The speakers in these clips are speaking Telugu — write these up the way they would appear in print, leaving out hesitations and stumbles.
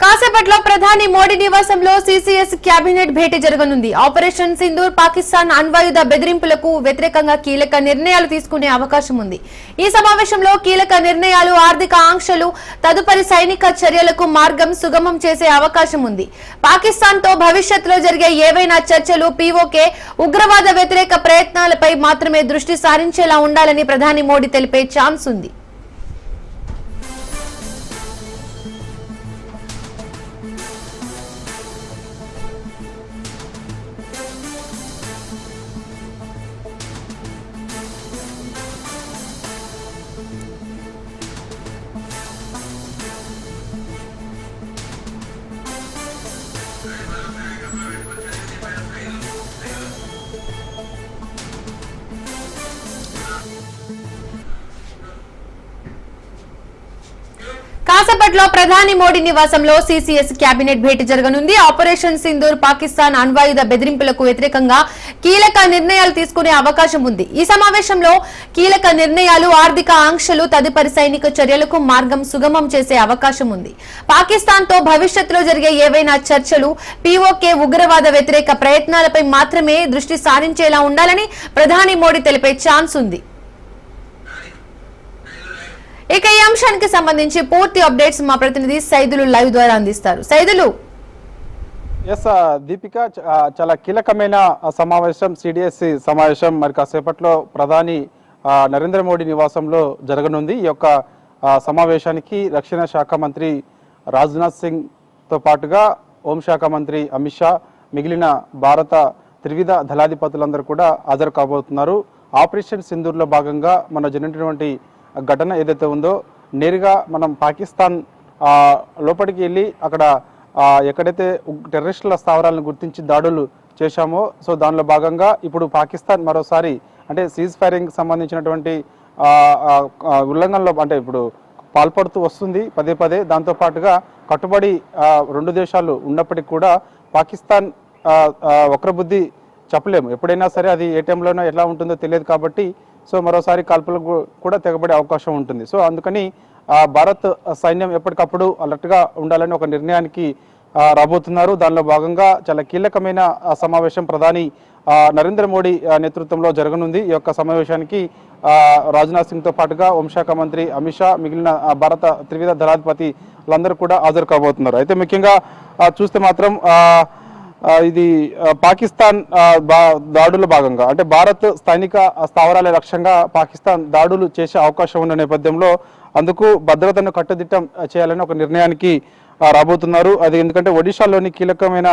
కాసేపట్లో ప్రధాని మోడీ నివాసంలో సీసీఎస్ కేబినెట్ భేటీ జరగనుంది. ఆపరేషన్ సింధూర్ పాకిస్తాన్ అణ్వాయుధ బెదిరింపులకు వ్యతిరేకంగా కీలక నిర్ణయాలు తీసుకునే అవకాశం ఉంది. ఈ సమావేశంలో కీలక నిర్ణయాలు, ఆర్థిక ఆంక్షలు, తదుపరి సైనిక చర్యలకు మార్గం సుగమం చేసే అవకాశం ఉంది. పాకిస్తాన్ తో భవిష్యత్తులో జరిగే ఏవైనా చర్చలు పీఓకే ఉగ్రవాద వ్యతిరేక ప్రయత్నాలపై మాత్రమే దృష్టి సారించేలా ఉండాలని ప్రధాని మోడీ తెలిపే ఛాన్స్ ఉంది. కాసేపట్లో ప్రధాని మోడీ నివాసంలో సీసీఎస్ కేబినెట్ భేటీ జరగనుంది. ఆపరేషన్ సింధూర్ పాకిస్తాన్ అణ్వాయుధ బెదిరింపులకు వ్యతిరేకంగా కీలక నిర్ణయాలు తీసుకునే అవకాశం ఉంది. ఈ సమావేశంలో కీలక నిర్ణయాలు, ఆర్థిక ఆంక్షలు, తదుపరి సైనిక చర్యలకు మార్గం సుగమం చేసే అవకాశం ఉంది. పాకిస్తాన్ తో భవిష్యత్తులో జరిగే ఏవైనా చర్చలు పీఓకే ఉగ్రవాద వ్యతిరేక ప్రయత్నాలపై మాత్రమే దృష్టి సారించేలా ఉండాలని ప్రధాని మోడీ తెలిపే ఛాన్స్ ఉంది. ఇక ఈ అంశానికి సంబంధించి పూర్తి అప్డేట్స్ మా ప్రతినిధి సైదులు లైవ్ ద్వారా అందిస్తారు. సైదులు. దీపిక, చాలా కీలకమైన సమావేశం, సిడిఎస్ సమావేశం మరి కాసేపట్లో ప్రధాని నరేంద్ర మోడీ నివాసంలో జరగనుంది. ఈ యొక్క సమావేశానికి రక్షణ శాఖ మంత్రి రాజ్నాథ్ సింగ్ తో పాటుగా హోంశాఖ మంత్రి అమిత్ షా, మిగిలిన భారత త్రివిధ దళాధిపతులందరూ కూడా హాజరు కాబోతున్నారు. ఆపరేషన్ సింధూర్లో భాగంగా మన జరిగినటువంటి ఘటన ఏదైతే ఉందో, నేరుగా మనం పాకిస్తాన్ లోపలికి వెళ్ళి అక్కడ ఎక్కడైతే టెర్రరిస్టుల స్థావరాలను గుర్తించి దాడులు చేశామో, సో దానిలో భాగంగా ఇప్పుడు పాకిస్తాన్ మరోసారి అంటే సీజ్ ఫైరింగ్ సంబంధించినటువంటి ఉల్లంఘనలో అంటే ఇప్పుడు పాల్పడుతూ వస్తుంది పదే పదే. దాంతోపాటుగా కట్టుబడి రెండు దేశాలు ఉన్నప్పటికీ కూడా పాకిస్తాన్ వక్రబుద్ధి చెప్పలేము, ఎప్పుడైనా సరే అది ఏ టైంలోనో ఎలా ఉంటుందో తెలియదు కాబట్టి సో మరోసారి కాల్పులకు కూడా తెగబడే అవకాశం ఉంటుంది. సో అందుకని భారత్ సైన్యం ఎప్పటికప్పుడు అలర్ట్గా ఉండాలని ఒక నిర్ణయానికి రాబోతున్నారు. దానిలో భాగంగా చాలా కీలకమైన సమావేశం ప్రధాని నరేంద్ర మోడీ నేతృత్వంలో జరగనుంది. ఈ యొక్క సమావేశానికి రాజ్నాథ్ సింగ్ తో పాటుగా హోంశాఖ మంత్రి అమిత్ షా, మిగిలిన భారత త్రివిధ దళాధిపతులందరూ కూడా హాజరు కాబోతున్నారు. అయితే ముఖ్యంగా చూస్తే మాత్రం ఇది పాకిస్తాన్ దాడుల భాగంగా అంటే భారత్ సైనిక స్థావరాల లక్ష్యంగా పాకిస్తాన్ దాడులు చేసే అవకాశం ఉన్న నేపథ్యంలో అందుకు భద్రతను కట్టుదిట్టం చేయాలని ఒక నిర్ణయానికి రాబోతున్నారు. అది ఎందుకంటే ఒడిశాలోని కీలకమైన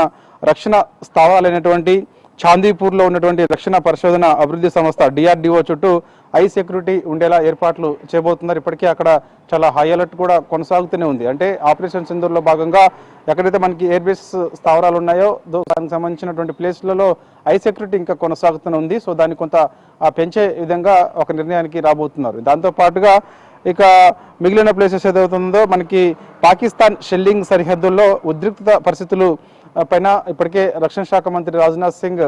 రక్షణ స్థావరాలైనటువంటి చాందీపూర్లో ఉన్నటువంటి రక్షణ పరిశోధన అభివృద్ధి సంస్థ DRDO చుట్టూ హై సెక్యూరిటీ ఉండేలా ఏర్పాట్లు చేయబోతున్నారు. ఇప్పటికే అక్కడ చాలా హై అలర్ట్ కూడా కొనసాగుతూనే ఉంది. అంటే ఆపరేషన్ సింధూర్లో భాగంగా ఎక్కడైతే మనకి ఎయిర్ బేస్ స్థావరాలు ఉన్నాయో దానికి సంబంధించినటువంటి ప్లేస్లలో హై సెక్యూరిటీ ఇంకా కొనసాగుతూనే ఉంది. సో దాన్ని కొంత పెంచే విధంగా ఒక నిర్ణయానికి రాబోతున్నారు. దాంతోపాటుగా ఇక మిగిలిన ప్లేసెస్ ఏదవుతుందో మనకి పాకిస్తాన్ షెల్లింగ్ సరిహద్దుల్లో ఉద్రిక్త పరిస్థితులు పైన ఇప్పటికే రక్షణ శాఖ మంత్రి రాజ్నాథ్ సింగ్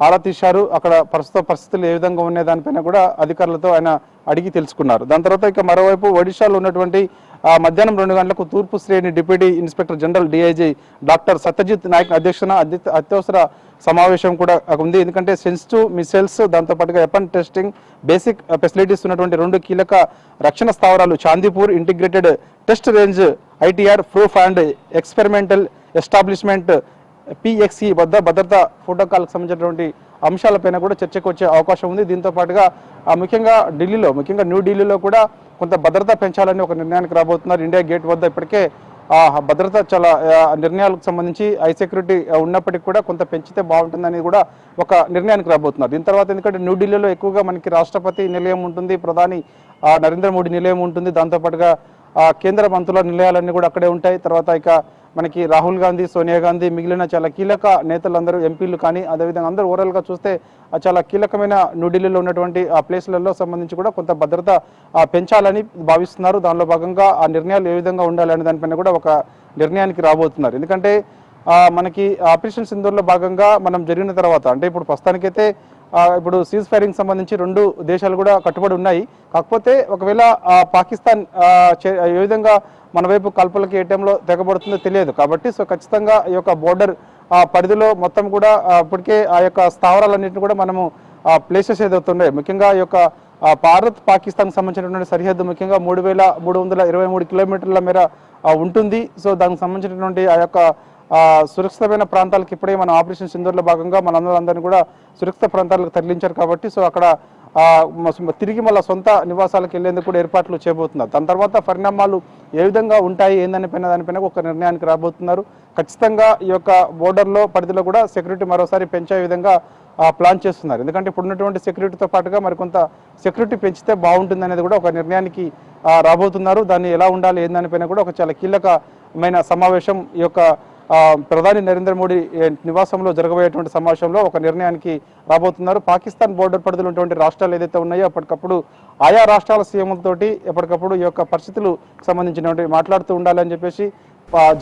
ఆరా తీశారు. అక్కడ ప్రస్తుత పరిస్థితులు ఏ విధంగా ఉన్నాయి దానిపైన కూడా అధికారులతో ఆయన అడిగి తెలుసుకున్నారు. దాని తర్వాత ఇక మరోవైపు ఒడిశాలో ఉన్నటువంటి మధ్యాహ్నం 2 గంటలకు తూర్పు శ్రేణి deputy inspector general DIG doctor Satyajit Nayak అధ్యక్షన అత్యవసర సమావేశం కూడా ఉంది. ఎందుకంటే సెన్సిటివ్ మిసైల్స్, దాంతోపాటుగా వెపన్ టెస్టింగ్, బేసిక్ ఫెసిలిటీస్ ఉన్నటువంటి 2 కీలక రక్షణ స్థావరాలు Chandipur integrated test range ITR proof and experimental establishment PXE వద్ద భద్రతా ప్రోటోకాల్కి సంబంధించినటువంటి అంశాలపైన కూడా చర్చకు వచ్చే అవకాశం ఉంది. దీంతో పాటుగా ముఖ్యంగా న్యూఢిల్లీలో కూడా కొంత భద్రత పెంచాలని ఒక నిర్ణయానికి రాబోతున్నారు. ఇండియా గేట్ వద్ద ఇప్పటికే భద్రత చాలా నిర్ణయాలకు సంబంధించి హై సెక్యూరిటీ ఉన్నప్పటికీ కూడా కొంత పెంచితే బాగుంటుందని కూడా ఒక నిర్ణయానికి రాబోతున్నారు. దీని తర్వాత ఎందుకంటే న్యూఢిల్లీలో ఎక్కువగా మనకి రాష్ట్రపతి నిలయం ఉంటుంది, ప్రధాని నరేంద్ర మోడీ నిలయం ఉంటుంది, దాంతోపాటుగా కేంద్ర మంత్రుల నిలయాలన్నీ కూడా అక్కడే ఉంటాయి. తర్వాత ఇక మనకి రాహుల్ గాంధీ, సోనియా గాంధీ, మిగిలిన చాలా కీలక నేతలందరూ ఎంపీలు కానీ అదేవిధంగా అందరూ ఓవరాల్గా చూస్తే చాలా కీలకమైన న్యూఢిల్లీలో ఉన్నటువంటి ఆ ప్లేస్లలో సంబంధించి కూడా కొంత భద్రత పెంచాలని భావిస్తున్నారు. దానిలో భాగంగా ఆ నిర్ణయాలు ఏ విధంగా ఉండాలనే దానిపైన కూడా ఒక నిర్ణయానికి రాబోతున్నారు. ఎందుకంటే మనకి ఆపరేషన్ సింధూర్లో భాగంగా మనం జరిగిన తర్వాత అంటే ఇప్పుడు ప్రస్తుతానికైతే ఇప్పుడు సీజ్ ఫైరింగ్ సంబంధించి రెండు దేశాలు కూడా కట్టుబడి ఉన్నాయి. కాకపోతే ఒకవేళ పాకిస్తాన్ ఏ విధంగా మన వైపు కల్పలకి ఏ టైంలో తెగబడుతుందో తెలియదు. కాబట్టి సో ఖచ్చితంగా ఈ యొక్క బోర్డర్ పరిధిలో మొత్తం కూడా ఇప్పటికే ఆ యొక్క స్థావరాలన్నింటినీ కూడా మనము ప్లేసెస్ ఏదవుతున్నాయి. ముఖ్యంగా ఈ యొక్క భారత్ పాకిస్తాన్ సంబంధించినటువంటి సరిహద్దు ముఖ్యంగా 3323 కిలోమీటర్ల మేర ఉంటుంది. సో దానికి సంబంధించినటువంటి ఆ యొక్క సురక్షితమైన ప్రాంతాలకు ఇప్పుడే మన ఆపరేషన్ సింధూర్లో భాగంగా మనందరినీ కూడా సురక్షిత ప్రాంతాలకు తరలించారు. కాబట్టి సో అక్కడ తిరిగి మళ్ళీ సొంత నివాసాలకు వెళ్లేందుకు కూడా ఏర్పాట్లు చేయబోతున్నారు. దాని తర్వాత పరిణామాలు ఏ విధంగా ఉంటాయి దానిపైన ఒక నిర్ణయానికి రాబోతున్నారు. ఖచ్చితంగా ఈ యొక్క బోర్డర్లో పరిధిలో కూడా సెక్యూరిటీ మరోసారి పెంచే విధంగా ప్లాన్ చేస్తున్నారు. ఎందుకంటే ఇప్పుడు ఉన్నటువంటి సెక్యూరిటీతో పాటుగా మరికొంత సెక్యూరిటీ పెంచితే బాగుంటుంది అనేది కూడా ఒక నిర్ణయానికి రాబోతున్నారు. దాన్ని ఎలా ఉండాలి దానిపైన కూడా ఒక చాలా కీలకమైన సమావేశం ఈ యొక్క ప్రధాని నరేంద్ర మోడీ నివాసంలో జరగబోయేటువంటి సమావేశంలో ఒక నిర్ణయానికి రాబోతున్నారు. పాకిస్తాన్ బోర్డర్ పరిధిలో ఉన్నటువంటి రాష్ట్రాలు ఏదైతే ఉన్నాయో అప్పటికప్పుడు ఆయా రాష్ట్రాల సీఎంలతోటి ఎప్పటికప్పుడు ఈ యొక్క పరిస్థితులు సంబంధించినటువంటి మాట్లాడుతూ ఉండాలని చెప్పేసి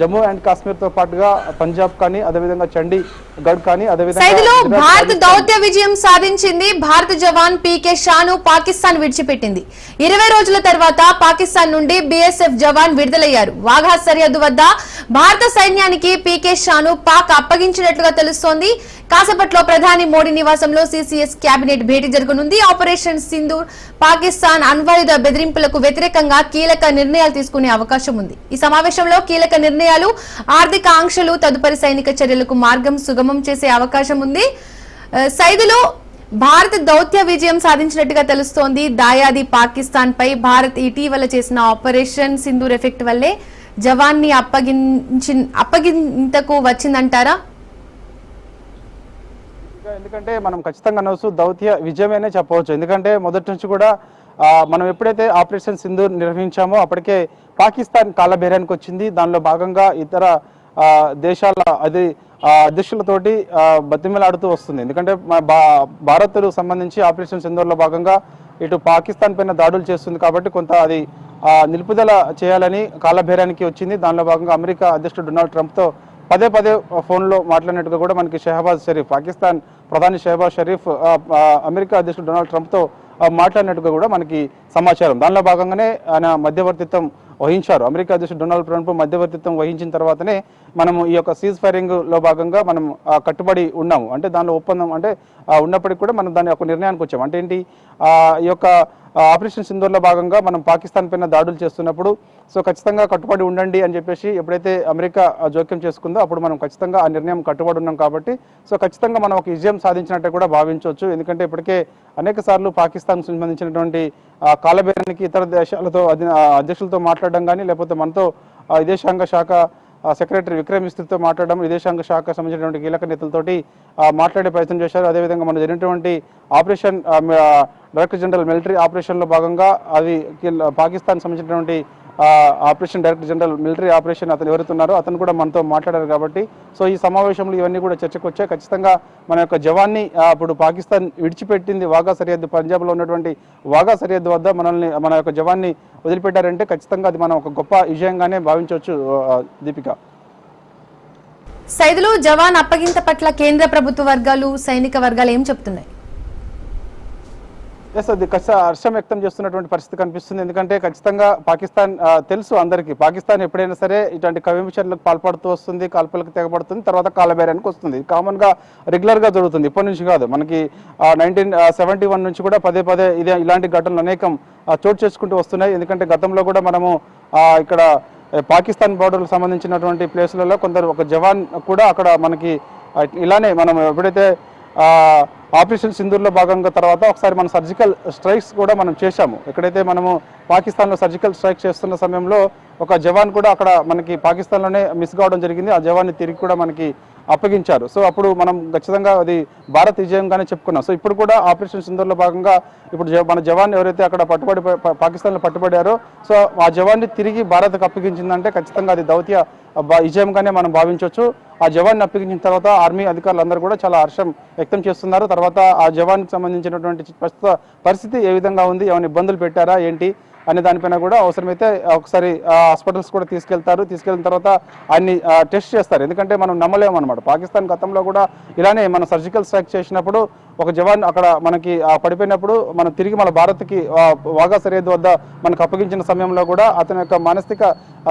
జమ్మూ అండ్ కాశ్మీర్ తో పాటుగా పంజాబ్ కానీ అదేవిధంగా చండీగఢ్ కానీ అదేవిధంగా భారత్ దౌత్య విజయం సాధించింది. భారత జవాన్ పీకే షాను పాకిస్తాన్ విడిచిపెట్టింది. 20 రోజుల తర్వాత పాకిస్తాన్ నుండి బీఎస్ఎఫ్ జవాన్ విడుదలయ్యారు. వాఘా సరిహద్దు వద్ద భారత సైన్యానికి పీకే షాను పాక్ అప్పగించినట్లుగా తెలుస్తోంది. కాసేపట్లో ప్రధాని మోడీ నివాసంలో సిసిఎస్ కేబినెట్ భేటీ జరగనుంది. ఆపరేషన్ సింధూర్ పాకిస్తాన్ అణ్వాయుధ బెదిరింపులకు వ్యతిరేకంగా కీలక నిర్ణయాలు తీసుకునే అవకాశం ఉంది. ఈ సమావేశంలో కీలక నిర్ణయాలు, ఆర్థిక ఆంక్షలు, తదుపరి సైనిక చర్యలకు మార్గం సుగమం చేసే అవకాశం ఉంది. సైదులో భారత్ దౌత్య విజయం సాధించినట్టుగా తెలుస్తోంది. దాయాది పాకిస్తాన్ పై భారత్ ఇటీవల చేసిన ఆపరేషన్ సింధూర్ ఎఫెక్ట్ వల్లే జవాన్ని అప్పగింతకు వచ్చిందంటారా? ఎందుకంటే మనం ఖచ్చితంగా అనవచ్చు దౌత్య విజయమేనే చెప్పవచ్చు. ఎందుకంటే మొదటి నుంచి కూడా మనం ఎప్పుడైతే ఆపరేషన్ సింధూర్ నిర్వహించామో అప్పటికే పాకిస్తాన్ కాలబేరానికి వచ్చింది. దానిలో భాగంగా ఇతర దేశాల అధ్యక్షులతోటి బతిమిలాడుతూ వస్తుంది. ఎందుకంటే భారత్కు సంబంధించి ఆపరేషన్ సింధూర్లో భాగంగా ఇటు పాకిస్తాన్ పైన దాడులు చేస్తుంది. కాబట్టి కొంత అది నిలుపుదల చేయాలని కాలబేరానికి వచ్చింది. దానిలో భాగంగా అమెరికా అధ్యక్షుడు డొనాల్డ్ ట్రంప్తో పదే ఫోన్లో మాట్లాడినట్టుగా కూడా మనకి షెహబాజ్ షరీఫ్, పాకిస్తాన్ ప్రధాని షెహబాజ్ షరీఫ్ అమెరికా అధ్యక్షుడు డొనాల్డ్ ట్రంప్తో మాట్లాడినట్టుగా కూడా మనకి సమాచారం. దానిలో భాగంగానే ఆయన మధ్యవర్తిత్వం వహించారు. అమెరికా అధ్యక్షుడు డొనాల్డ్ ట్రంప్ మధ్యవర్తిత్వం వహించిన తర్వాతనే మనము ఈ యొక్క సీజ్ ఫైరింగ్ లో భాగంగా మనం కట్టుబడి ఉన్నాము. అంటే దానిలో ఒప్పందం అంటే ఉన్నప్పటికీ కూడా మనం దాని ఒక నిర్ణయానికి వచ్చాము. అంటే ఏంటి, ఈ యొక్క ఆపరేషన్ సింధూర్లో భాగంగా మనం పాకిస్తాన్ పైన దాడులు చేస్తున్నప్పుడు సో ఖచ్చితంగా కట్టుబడి ఉండండి అని చెప్పేసి ఎప్పుడైతే అమెరికా జోక్యం చేసుకుందో అప్పుడు మనం ఖచ్చితంగా ఆ నిర్ణయం కట్టుబడి ఉన్నాం. కాబట్టి సో ఖచ్చితంగా మనం ఒక విజయం సాధించినట్టే కూడా భావించవచ్చు. ఎందుకంటే ఇప్పటికే అనేక సార్లు పాకిస్తాన్ సంబంధించినటువంటి కాలబేరానికి ఇతర దేశాలతో అధ్యక్షులతో మాట్లాడడం కానీ లేకపోతే మనతో విదేశాంగ శాఖ సెక్రటరీ విక్రమ్ మిస్త్రీతో మాట్లాడడం, విదేశాంగ శాఖ సంబంధించినటువంటి కీలక నేతలతోటి మాట్లాడే ప్రయత్నం చేశారు. అదేవిధంగా మనం జరిగినటువంటి ఆపరేషన్ డైరెక్టర్ జనరల్ మిలిటరీ ఆపరేషన్లో భాగంగా అది పాకిస్తాన్ సంబంధించినటువంటి operation director general military operation అతను ఎవరుతున్నారో అతను కూడా మనతో మాట్లాడారు. కాబట్టి సో ఈ సమావేశంలో ఇవన్నీ కూడా చర్చకు వచ్చాయి. ఖచ్చితంగా మన యొక్క జవాన్ని ఇప్పుడు పాకిస్తాన్ విడిచిపెట్టింది వాఘా సరిహద్దు, పంజాబ్లో ఉన్నటువంటి వాఘా సరిహద్దు వద్ద మన యొక్క జవాన్ని వదిలిపెట్టారంటే ఖచ్చితంగా అది మనం ఒక గొప్ప విజయంగానే భావించవచ్చు. దీపిక, సైదులు జవాన్ అప్పగింత పట్ల కేంద్ర ప్రభుత్వ వర్గాలు, సైనిక వర్గాలు ఏం చెప్తున్నాయి? అది హర్షం వ్యక్తం చేస్తున్నటువంటి పరిస్థితి కనిపిస్తుంది. ఎందుకంటే ఖచ్చితంగా పాకిస్తాన్ తెలుసు అందరికీ, పాకిస్తాన్ ఎప్పుడైనా సరే ఇటువంటి కవించర్లకు పాల్పడుతూ వస్తుంది, కాల్పులకు తెగబడుతుంది, తర్వాత కాలబేరానికి వస్తుంది. కామన్ గా రెగ్యులర్ గా జరుగుతుంది, ఇప్పటి నుంచి కాదు. మనకి 1971 నుంచి కూడా పదే ఇలాంటి ఘటనలు అనేకం చోటు చేసుకుంటూ వస్తున్నాయి. ఎందుకంటే గతంలో కూడా మనము ఇక్కడ పాకిస్తాన్ బోర్డర్లకు సంబంధించినటువంటి ప్లేసులలో కొందరు ఒక జవాన్ కూడా అక్కడ మనకి ఇలానే మనం ఎప్పుడైతే ఆపరేషన్ సింధూర్లో భాగంగా తర్వాత ఒకసారి మనం సర్జికల్ స్ట్రైక్స్ కూడా మనం చేశాము. ఎక్కడైతే మనము పాకిస్తాన్లో సర్జికల్ స్ట్రైక్ చేస్తున్న సమయంలో ఒక జవాన్ కూడా అక్కడ మనకి పాకిస్తాన్లోనే మిస్ కావడం జరిగింది. ఆ జవాన్ని తిరిగి కూడా మనకి అప్పగించారు. సో అప్పుడు మనం ఖచ్చితంగా అది భారత్ విజయంగానే చెప్పుకున్నాం. సో ఇప్పుడు కూడా ఆపరేషన్ సింధూర్లో భాగంగా ఇప్పుడు మన జవాన్ ఎవరైతే అక్కడ పాకిస్తాన్లో పట్టుబడారో సో ఆ జవాన్ని తిరిగి భారత్కు అప్పగించిందంటే ఖచ్చితంగా అది దౌత్య విజయంగానే మనం భావించవచ్చు. ఆ జవాన్ని అప్పగించిన తర్వాత ఆర్మీ అధికారులందరూ కూడా చాలా హర్షం వ్యక్తం చేస్తున్నారు. తర్వాత ఆ జవాన్కి సంబంధించినటువంటి ప్రస్తుత పరిస్థితి ఏ విధంగా ఉంది, ఏమైనా ఇబ్బందులు పెట్టారా ఏంటి అనే దానిపైన కూడా అవసరమైతే ఒకసారి హాస్పిటల్స్ కూడా తీసుకెళ్ళిన తర్వాత ఆయన్ని టెస్ట్ చేస్తారు. ఎందుకంటే మనం నమ్మలేము అనమాట. పాకిస్తాన్ గతంలో కూడా ఇలానే మనం సర్జికల్ స్ట్రైక్ చేసినప్పుడు ఒక జవాన్ అక్కడ మనకి పడిపోయినప్పుడు మనం తిరిగి మన భారత్కి వాఘా సరిహద్దు వద్ద మనకు అప్పగించిన సమయంలో కూడా అతని యొక్క మానసిక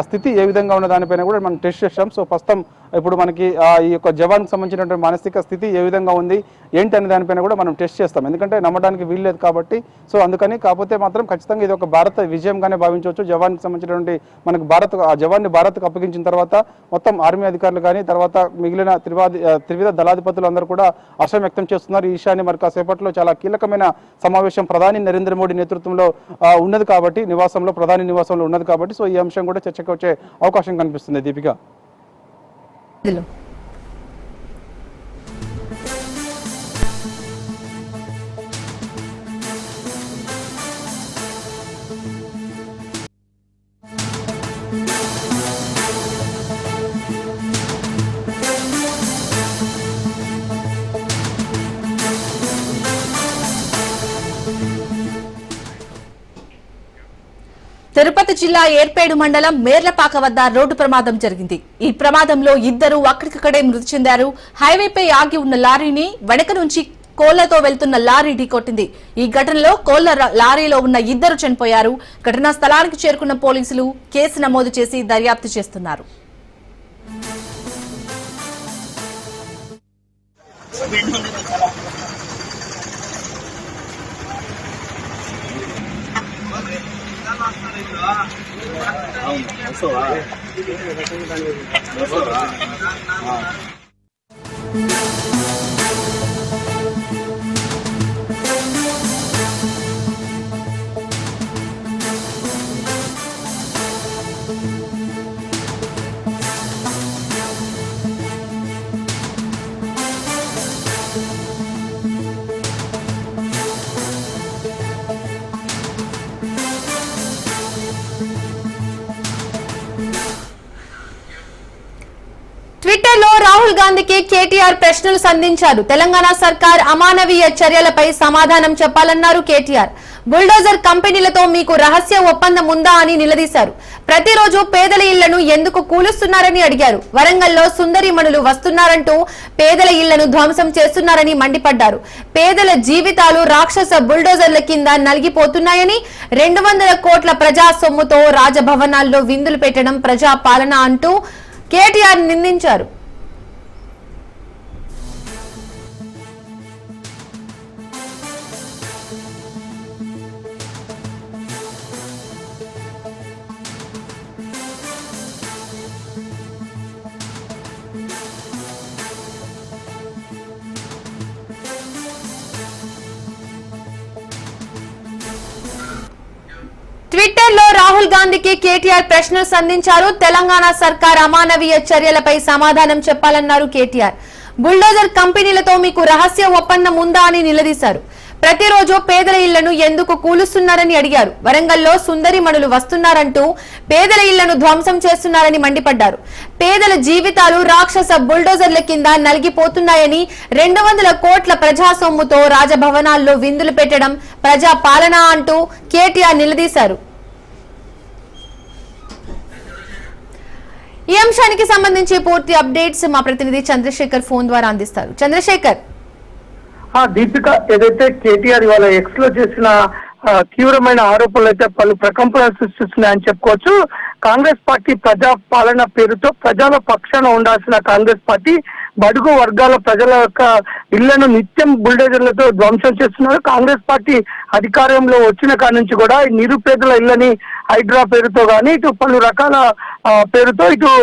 స్థితి ఏ విధంగా ఉన్న దానిపైన కూడా మనం టెస్ట్ చేస్తాం. సో ప్రస్తుతం ఇప్పుడు మనకి ఈ యొక్క జవాన్కి సంబంధించినటువంటి మానసిక స్థితి ఏ విధంగా ఉంది ఏంటి అనే దానిపైన కూడా మనం టెస్ట్ చేస్తాం, ఎందుకంటే నమ్మడానికి వీల్లేదు కాబట్టి. సో అందుకని కాకపోతే మాత్రం ఖచ్చితంగా ఇది ఒక భారత విజయంగానే భావించవచ్చు. జవాన్కి సంబంధించినటువంటి మనకు ఆ జవాన్ని భారత్కు అప్పగించిన తర్వాత మొత్తం ఆర్మీ అధికారులు కానీ తర్వాత మిగిలిన త్రివిధ దళాధిపతులు అందరూ కూడా హర్షం వ్యక్తం చేస్తున్నారు. ఈ విషయాన్ని మరి కాసేపట్లో చాలా కీలకమైన సమావేశం ప్రధాని నరేంద్ర మోడీ నేతృత్వంలో ఉన్నది కాబట్టి, ప్రధాని నివాసంలో ఉన్నది కాబట్టి, సో ఈ అంశం కూడా చర్చకు వచ్చే అవకాశం కనిపిస్తుంది. దీపిక. తిరుపతి జిల్లా ఏర్పేడు మండలం మేర్లపాక వద్ద రోడ్డు ప్రమాదం జరిగింది. ఈ ప్రమాదంలో ఇద్దరు అక్కడికక్కడే మృతి చెందారు. హైవేపై ఆగి ఉన్న లారీని వెనక నుంచి కోళ్లతో వెళ్తున్న లారీ ఢీకొట్టింది. ఈ ఘటనలో కోళ్ల లారీలో ఉన్న ఇద్దరు చనిపోయారు. ఘటనా స్థలానికి చేరుకున్న పోలీసులు కేసు నమోదు చేసి దర్యాప్తు చేస్తున్నారు. ట్విట్టర్లో రాహుల్ గాంధీకి కేటీఆర్ ప్రశ్నలు సంధించారు. తెలంగాణ సర్కార్ అమానవీయ చర్యలపై సమాధానం చెప్పాలన్నారు కేటీఆర్. బుల్డోజర్ కంపెనీలతో మీకు రహస్య ఒప్పందం ఉందా అని నిలదీశారు. ప్రతిరోజు పేదల ఇళ్లను ఎందుకు కూలుస్తున్నారని అడిగారు. వరంగల్లో సుందరిమణులు వస్తున్నారంటూ పేదల ఇళ్లను ధ్వంసం చేస్తున్నారని మండిపడ్డారు. పేదల జీవితాలు రాక్షస బుల్డోజర్ల కింద నలిగిపోతున్నాయని, 200 కోట్ల ప్రజా సొమ్ముతో రాజభవనాల్లో విందులు పెట్టడం ప్రజా పాలన అంటూ కేటీఆర్ నిందించారు. ట్విట్టర్లో రాహుల్ గాంధీకి కేటీఆర్ ప్రశ్నలు సంధించారు. తెలంగాణ సర్కార్ అమానవీయ చర్యలపై సమాధానం చెప్పాలన్నారు కేటీఆర్. బుల్డోజర్ కంపెనీలతో మీకు రహస్య ఒప్పందం ఉందా అని నిలదీశారు. ప్రతిరోజు పేదల ఇళ్లను ఎందుకు కూలుస్తున్నారని అడిగారు. వరంగల్లో సుందరిమణులు వస్తున్నారంటూ పేదల ఇళ్లను ధ్వంసం చేస్తున్నారని మండిపడ్డారు. పేదల జీవితాలు రాక్షస బుల్డోజర్ల కింద నలిగిపోతున్నాయని, 200 కోట్ల ప్రజా సొమ్ముతో రాజభవనాల్లో విందులు పెట్టడం ప్రజా పాలన అంటూ కేటీఆర్ నిలదీశారు. ఈ అంశానికి సంబంధించి పూర్తి అప్డేట్స్ మా ప్రతినిధి చంద్రశేఖర్ ఫోన్ ద్వారా అందిస్తారు. చంద్రశేఖర్. దీపిక, ఏదైతే కేటీఆర్ ఇవాళ ఎక్స్ లో చేసిన తీవ్రమైన ఆరోపణలు అయితే పలు ప్రకంపనలు సృష్టిస్తున్నాయని చెప్పుకోవచ్చు. కాంగ్రెస్ పార్టీ ప్రజా పాలన పేరుతో ప్రజల పక్షాన ఉండాల్సిన కాంగ్రెస్ పార్టీ బడుగు వర్గాల ప్రజల యొక్క ఇళ్లను నిత్యం బుల్డోజర్లతో ధ్వంసం చేస్తున్నారు. కాంగ్రెస్ పార్టీ అధికారంలో వచ్చిన కాడి నుంచి కూడా నిరుపేదల ఇళ్లని హైడ్రా పేరుతో కానీ ఇటు పలు రకాల పేరుతో ఇటు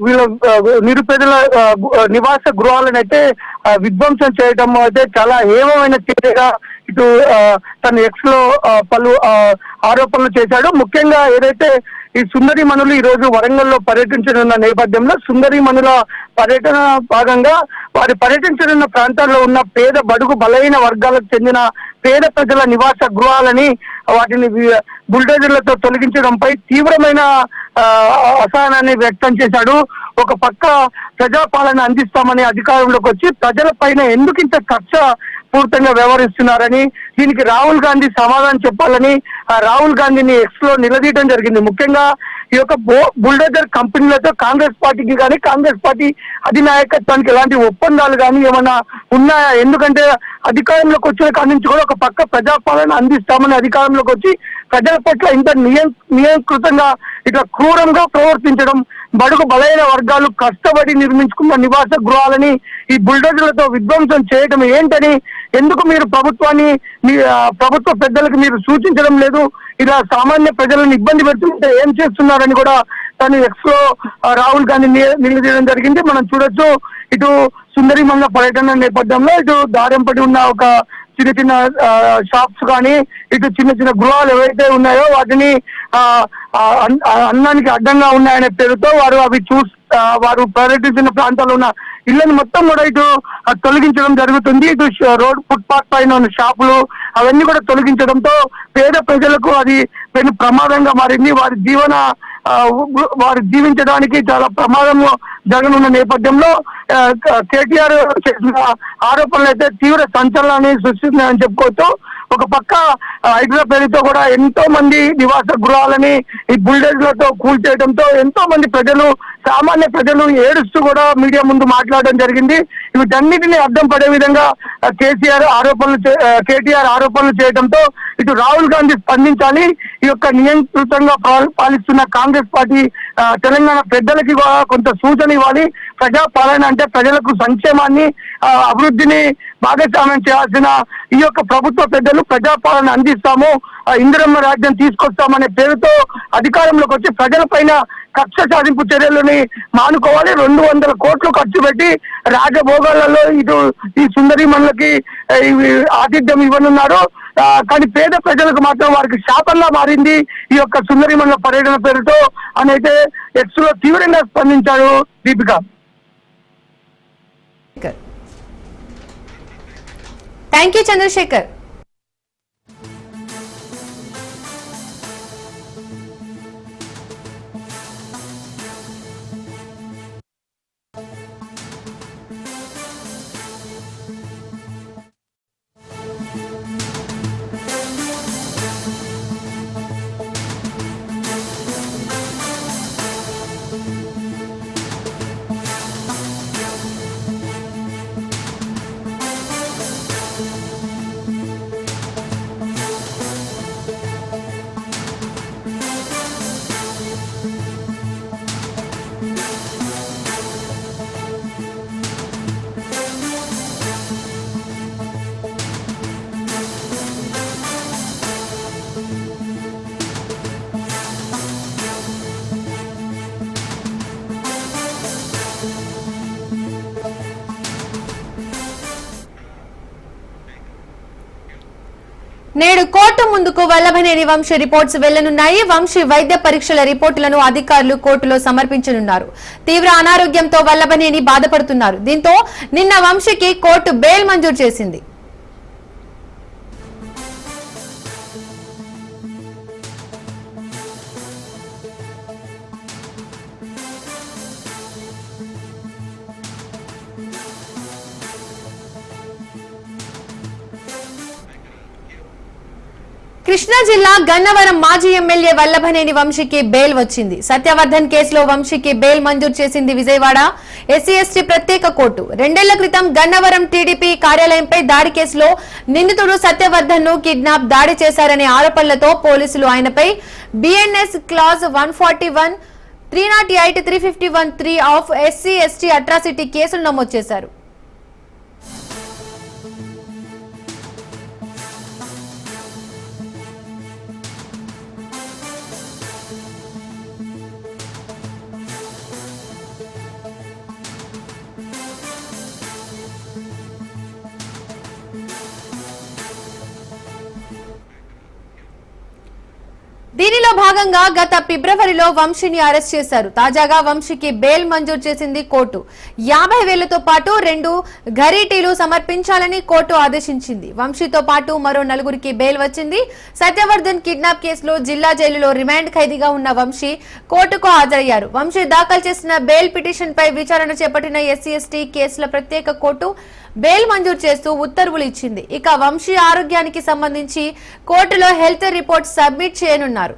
వీళ్ళ నిరుపేదల నివాస గృహాలను అయితే విధ్వంసం చేయడం అయితే చాలా హేమమైన చర్యగా ఇటు తన ఎక్స్ లో పలు ఆరోపణలు చేశాడు. ముఖ్యంగా ఏదైతే ఈ సుందరిమణులు ఈ రోజు వరంగల్లో పర్యటించనున్న నేపథ్యంలో సుందరిమణుల పర్యటన భాగంగా వారి పర్యటించనున్న ప్రాంతాల్లో ఉన్న పేద బడుగు బలహీన వర్గాలకు చెందిన పేద ప్రజల నివాస గృహాలని వాటిని బుల్డోజర్లతో తొలగించడంపై తీవ్రమైన అసహనాన్ని వ్యక్తం చేశాడు. ఒక పక్క ప్రజాపాలన అందిస్తామని అధికారంలోకి వచ్చి ప్రజల పైన ఎందుకు ఇంత కక్ష పూర్తంగా వ్యవహరిస్తున్నారని, దీనికి రాహుల్ గాంధీ సమాధానం చెప్పాలని రాహుల్ గాంధీని ఎక్స్ లో నిలదీయడం జరిగింది. ముఖ్యంగా ఈ యొక్క బుల్డోజర్ కంపెనీలతో కాంగ్రెస్ పార్టీకి కానీ కాంగ్రెస్ పార్టీ అధినాయకత్వానికి ఎలాంటి ఒప్పందాలు కానీ ఏమన్నా ఉన్నాయా? ఎందుకంటే అధికారంలోకి వచ్చిన కాడి నుంచి కూడా ఒక పక్క ప్రజాపాలన అందిస్తామని అధికారంలోకి వచ్చి ప్రజల పట్ల ఇంత నియంత్రితంగా ఇట్లా క్రూరంగా ప్రవర్తించడం, బడుగు బలైన వర్గాలు కష్టపడి నిర్మించుకున్న నివాస గృహాలని ఈ బుల్డోజర్లతో విధ్వంసం చేయడం ఏంటని ఎందుకు మీరు ప్రభుత్వాన్ని ప్రభుత్వ పెద్దలకు మీరు సూచించడం లేదు? ఇలా సామాన్య ప్రజలను ఇబ్బంది పెడుతుంటే ఏం చేస్తున్నారని కూడా తను ఎక్స్ లో రాహుల్ గాంధీ నిలదీయడం జరిగింది. మనం చూడొచ్చు, ఇటు సుందరిమంగ పర్యటన నేపథ్యంలో ఇటు దారంపడి ఉన్న ఒక చిన్న చిన్న షాప్స్ కానీ ఇటు చిన్న చిన్న గృహాలు ఏవైతే ఉన్నాయో వాటిని అన్నానికి అడ్డంగా ఉన్నాయనే పేరుతో వారు అవి వారు పర్యటించిన ప్రాంతాల్లో ఉన్న ఇళ్లను మొత్తం కూడా ఇటు తొలగించడం జరుగుతుంది. ఇటు రోడ్ ఫుట్పాత్ పైన ఉన్న షాపులు అవన్నీ కూడా తొలగించడంతో పేద ప్రజలకు అది పెను ప్రమాదంగా మారింది. వారు జీవించడానికి చాలా ప్రమాదం జరగనున్న నేపథ్యంలో కేటీఆర్ చేసిన ఆరోపణలు అయితే తీవ్ర సంచలనాన్ని సృష్టిస్తున్నాయని చెప్పుకోవచ్చు. ఒక పక్క హైదరాబాద్తో కూడా ఎంతో మంది నివాస గృహాలని ఈ బుల్డోజర్లతో కూల్చేయడంతో ఎంతో మంది ప్రజలు, సామాన్య ప్రజలు ఏడుస్తూ కూడా మీడియా ముందు మాట్లాడడం జరిగింది. వీటన్నిటిని అడ్డం పడే విధంగా కేటీఆర్ ఆరోపణలు చేయడంతో ఇటు రాహుల్ గాంధీ స్పందించాలి. ఈ యొక్క నియంత్రితంగా పాలిస్తున్న కాంగ్రెస్ పార్టీ తెలంగాణ పెద్దలకి కొంత సూచన ఇవ్వాలి. ప్రజాపాలన అంటే ప్రజలకు సంక్షేమాన్ని, అభివృద్ధిని భాగస్వామ్యం చేయాల్సిన ఈ యొక్క ప్రభుత్వ పెద్దలు ప్రజాపాలన అందిస్తాము, ఇందిరమ్మ రాజ్యం తీసుకొస్తామనే పేరుతో అధికారంలోకి వచ్చి ప్రజలపైన కక్ష సాధింపు చర్యలని మానుకోవాలి. 200 కోట్లు ఖర్చు పెట్టి రాజభోగాలలో ఇటు ఈ సుందరి మనులకి ఆతిథ్యం ఇవ్వనున్నారు. కానీ పేద ప్రజలకు మాత్రం వారికి శాపంగా మారింది ఈ యొక్క సుందరి మనుల పర్యటన పేరుతో అని అయితే ఎక్స్ లో తీవ్రంగా స్పందించారు దీపిక. Thank you Chandrasekhar. నేడు కోర్టు ముందుకు వల్లభనేని వంశీ రిపోర్ట్స్ వెళ్లనున్నాయి. వంశీ వైద్య పరీక్షల రిపోర్టులను అధికారులు కోర్టులో సమర్పించనున్నారు. తీవ్ర అనారోగ్యంతో వల్లభనేని బాధపడుతున్నారు. దీంతో నిన్న వంశీకి కోర్టు బెయిల్ మంజూరు చేసింది. కృష్ణా జిల్లా గన్నవరం మాజీ ఎమ్మెల్యే వల్లభనేని వంశీకి బెయిల్ వచ్చింది. సత్యవర్ధన్ కేసులో వంశీకి బెయిల్ మంజూరు చేసింది విజయవాడ ఎస్సీ ఎస్టీ ప్రత్యేక కోర్టు. 2 ఏళ్ల క్రితం గన్నవరం టీడీపీ కార్యాలయంపై దాడి కేసులో నిందితుడు సత్యవర్ధన్ ను కిడ్నాప్ దాడి చేశారనే ఆరోపణలతో పోలీసులు ఆయనపై BNS clause 141, 308, 351(3) of SC ST atrocity కేసులు నమోదు చేశారు. దీనిలో భాగంగా భాగంగా గత ఫిబ్రవరిలో వంశీని అరెస్ట్ చేశారు. తాజాగా వంశీకి బెయిల్ మంజూరు చేసింది కోర్టు. 50,000తో పాటు 2 ఘరీటీలు సమర్పించాలని కోర్టు ఆదేశించింది. వంశీతో పాటు మరో 4గురికి బెయిల్ వచ్చింది. సత్యవర్ధన్ కిడ్నాప్ కేసులో జిల్లా జైలులో రిమాండ్ ఖైదీగా ఉన్న వంశీ కోర్టుకు హాజరయ్యారు. వంశీ దాఖలు చేసిన బెయిల్ పిటిషన్ పై విచారణ చేపట్టిన ఎస్సీ/ఎస్టీ కేసుల ప్రత్యేక కోర్టు బెయిల్ మంజూరు చేస్తూ ఉత్తర్వులు ఇచ్చింది. ఇక వంశీ ఆరోగ్యానికి సంబంధించి కోర్టులో హెల్త్ రిపోర్ట్ సబ్మిట్ చేయనున్నారు.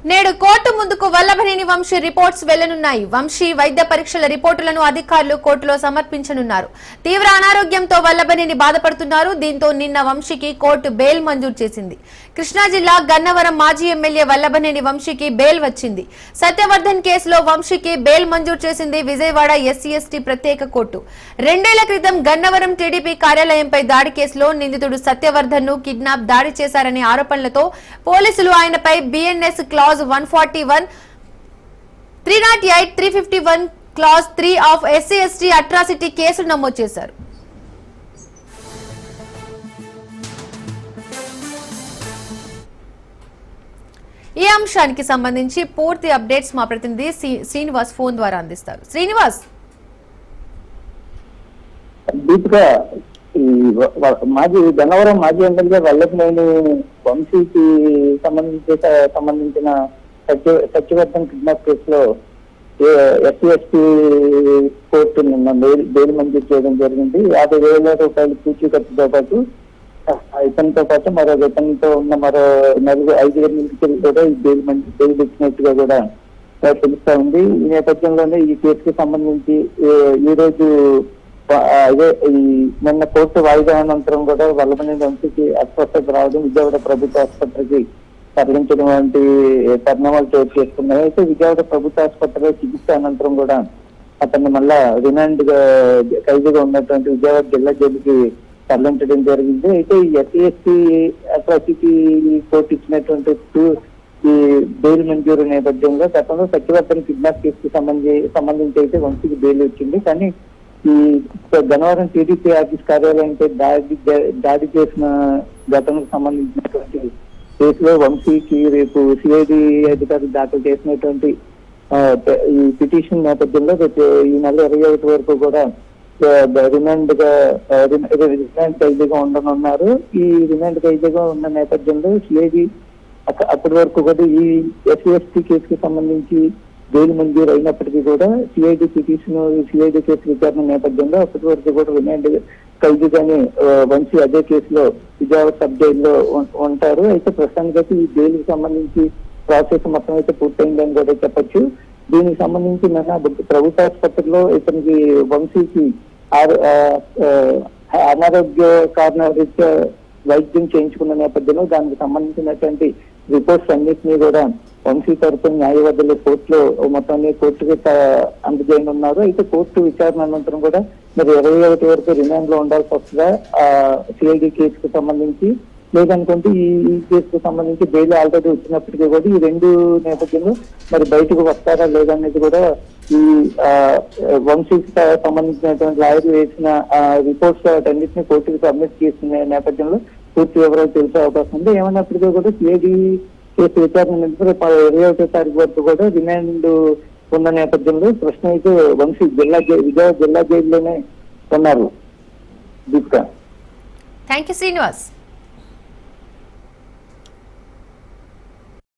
నేడు కోర్టు ముందుకు వల్లభనేని వంశీ రిపోర్ట్స్ వెళ్లనున్నాయి. వంశీ వైద్య పరీక్షల రిపోర్టులను అధికారులు కోర్టులో సమర్పించనున్నారు. తీవ్ర అనారోగ్యంతో వల్లభనేని బాధపడుతున్నారు. దీంతో నిన్న వంశీకి కోర్టు బెయిల్ మంజూరు చేసింది. కృష్ణా జిల్లా గన్నవరం మాజీ ఎమ్మెల్యే వల్లభనేని వంశీకి బెయిల్ వచ్చింది. సత్యవర్ధన్ కేసులో వంశీకి బెయిల్ మంజూరు చేసింది విజయవాడ ఎస్సీ/ఎస్టీ ప్రత్యేక కోర్టు. 2 ఏళ్ల క్రితం గన్నవరం టీడీపీ కార్యాలయంపై దాడి కేసులో నిందితుడు సత్యవర్ధన్ ను కిడ్నాప్ దాడి చేశారనే ఆరోపణలతో పోలీసులు ఆయనపై BNS clause 141, 308, 351, clause 3 of ఎస్సీ/ఎస్టీ atrocity కేసులు నమోదు చేశారు. ఈ అంశానికి సంబంధించి పూర్తి అప్డేట్స్ మా ప్రతినిధి శ్రీనివాస్ ఫోన్ ద్వారా అందిస్తారు. శ్రీనివాస్, మాజీ గన్నవరం మాజీ ఎమ్మెల్యే వల్లభనేని వంశీకి సంబంధించిన సత్యవర్ధన్ కిడ్నాప్ కేసులో ఎస్సీ/ఎస్టీ కోర్టు నిన్న బెయిల్ మంజూరు చేయడం జరిగింది. 50,000 రూపాయలు పూచీకత్తుతో పాటు ఇతనితో పాటు ఇతనితో ఉన్న మరో 5 మందికి కూడా ఈ బెయిల్ ఇచ్చినట్టుగా కూడా తెలుస్తా ఉంది. ఈ నేపథ్యంలోనే ఈ కేసుకి సంబంధించి ఈ రోజు నిన్న కోర్టు వాయిదా అనంతరం కూడా వల్లభనేని వంశీకి అస్వస్థత రావడం, విజయవాడ ప్రభుత్వ ఆసుపత్రికి తరలించడం వంటి పరిణామాలు చోటు చేసుకున్నాయి. అయితే విజయవాడ ప్రభుత్వ ఆసుపత్రిలో చికిత్స అనంతరం కూడా అతన్ని మళ్ళా రిమాండ్ ఖైదీగా ఉన్నటువంటి విజయవాడ జిల్లా జైలుకి తరలించడం జరిగింది. అయితే ఈ ఎస్సీ/ఎస్టీ అట్రాసిటీ కోర్టు ఇచ్చినటువంటి ఈ బెయిల్ మంజూరు నేపథ్యంలో గతంలో సత్యవర్ధన్ కిడ్నాప్ కేసుకు సంబంధించి అయితే వంశీకి బెయిల్ వచ్చింది. కానీ ఈ గన్నవరం టీడీపీ ఆఫీస్ కార్యాలయంపై దాడి చేసిన ఘటనకు సంబంధించినటువంటి కేసులో వంశీకి రేపు సిఐడి అధికారులు దాఖలు చేసినటువంటి ఈ పిటిషన్ నేపథ్యంలో రేపు ఈ నెల 21 వరకు కూడా రిమాండ్ ఖైదీగా ఉండనున్నారు. ఈ రిమాండ్ ఖైదీగా ఉన్న నేపథ్యంలో సిఐడి అప్పటి వరకు కూడా ఈ ఎస్సీ/ఎస్టీ కేసుకి సంబంధించి బెయిల్ మంజూరు అయినప్పటికీ కూడా సిఐడి కేసు విచారణ నేపథ్యంలో అప్పటి వరకు కూడా రిమాండ్ ఖైదీగానే వంశీ అదే కేసులో విజయవాడ సబ్ జైల్లో ఉంటారు. అయితే ప్రస్తుతానికైతే ఈ బెయిల్కి సంబంధించి ప్రాసెస్ మొత్తం అయితే పూర్తయిందని కూడా చెప్పొచ్చు. దీనికి సంబంధించి నిన్న ప్రభుత్వ ఆసుపత్రిలో ఇతనికి వంశీకి అనారోగ్య కారణాల రీత్యా వైద్యం చేయించుకున్న నేపథ్యంలో దానికి సంబంధించినటువంటి రిపోర్ట్స్ అన్నింటినీ కూడా వంశీ తరఫున న్యాయవాదులు కోర్టులో మొత్తాన్ని కోర్టుకి అందజేయనున్నారు. అయితే కోర్టు విచారణ అనంతరం కూడా మరి 21 వరకు రిమాండ్ లో ఉండాల్సి వస్తుందా సిఐడి కేసుకు సంబంధించి, లేదనుకుంటే ఈ కేసుకు సంబంధించి బెయిల్ ఆల్రెడీ వచ్చినప్పటికీ కూడా ఈ 2 నేపథ్యంలో మరి బయటకు వస్తారా లేదనేది కూడా ఈ వంశీకి సంబంధించినటువంటి లాయర్ వేసిన రిపోర్ట్స్ వాటన్నిటిని కోర్టుకు సబ్మిట్ చేసిన నేపథ్యంలో పూర్తి వివరాలు తెలిసే అవకాశం ఉంది. ఏమన్నప్పటికీ కూడా సిఐడి కేసు విచారణ 21వ తారీఖు వరకు కూడా రిమాండ్ ఉన్న నేపథ్యంలో ప్రశ్న అయితే వంశీ విజయవాడ జిల్లా జైల్లోనే ఉన్నారు. Deepika, thank you Srinivas.